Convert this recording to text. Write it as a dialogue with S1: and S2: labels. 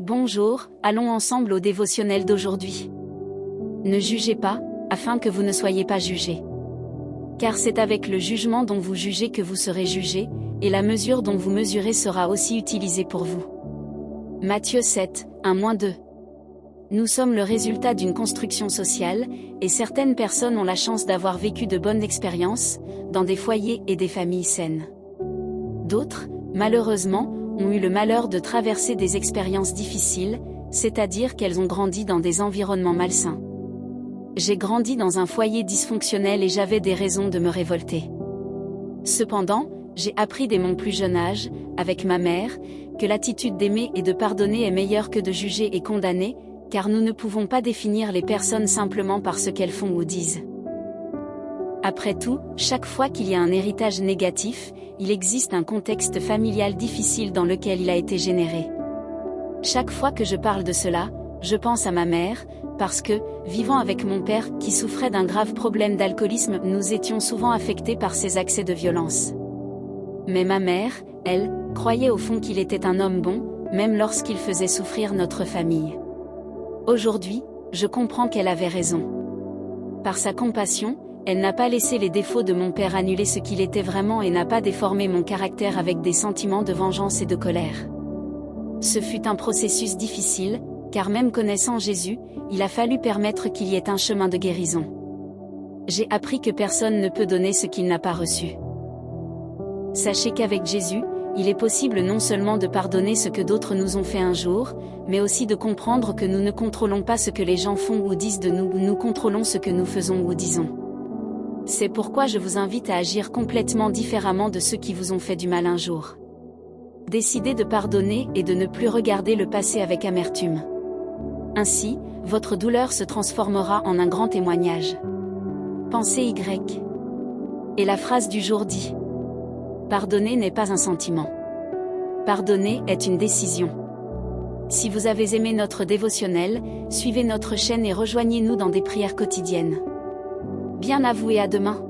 S1: Bonjour, allons ensemble au dévotionnel d'aujourd'hui. Ne jugez pas, afin que vous ne soyez pas jugés. Car c'est avec le jugement dont vous jugez que vous serez jugés, et la mesure dont vous mesurez sera aussi utilisée pour vous. Matthieu 7, 1-2. Nous sommes le résultat d'une construction sociale, et certaines personnes ont la chance d'avoir vécu de bonnes expériences, dans des foyers et des familles saines. D'autres, malheureusement, ont eu le malheur de traverser des expériences difficiles, c'est-à-dire qu'elles ont grandi dans des environnements malsains. J'ai grandi dans un foyer dysfonctionnel et j'avais des raisons de me révolter. Cependant, j'ai appris dès mon plus jeune âge, avec ma mère, que l'attitude d'aimer et de pardonner est meilleure que de juger et condamner, car nous ne pouvons pas définir les personnes simplement par ce qu'elles font ou disent. Après tout, chaque fois qu'il y a un héritage négatif, il existe un contexte familial difficile dans lequel il a été généré. Chaque fois que je parle de cela, je pense à ma mère, parce que, vivant avec mon père qui souffrait d'un grave problème d'alcoolisme, nous étions souvent affectés par ses accès de violence. Mais ma mère, elle, croyait au fond qu'il était un homme bon, même lorsqu'il faisait souffrir notre famille. Aujourd'hui, je comprends qu'elle avait raison. Par sa compassion, elle n'a pas laissé les défauts de mon père annuler ce qu'il était vraiment et n'a pas déformé mon caractère avec des sentiments de vengeance et de colère. Ce fut un processus difficile, car même connaissant Jésus, il a fallu permettre qu'il y ait un chemin de guérison. J'ai appris que personne ne peut donner ce qu'il n'a pas reçu. Sachez qu'avec Jésus, il est possible non seulement de pardonner ce que d'autres nous ont fait un jour, mais aussi de comprendre que nous ne contrôlons pas ce que les gens font ou disent de nous, nous contrôlons ce que nous faisons ou disons. C'est pourquoi je vous invite à agir complètement différemment de ceux qui vous ont fait du mal un jour. Décidez de pardonner et de ne plus regarder le passé avec amertume. Ainsi, votre douleur se transformera en un grand témoignage. Pensée Y. Et la phrase du jour dit: pardonner n'est pas un sentiment. Pardonner est une décision. Si vous avez aimé notre dévotionnel, suivez notre chaîne et rejoignez-nous dans des prières quotidiennes. Bien à vous et à demain.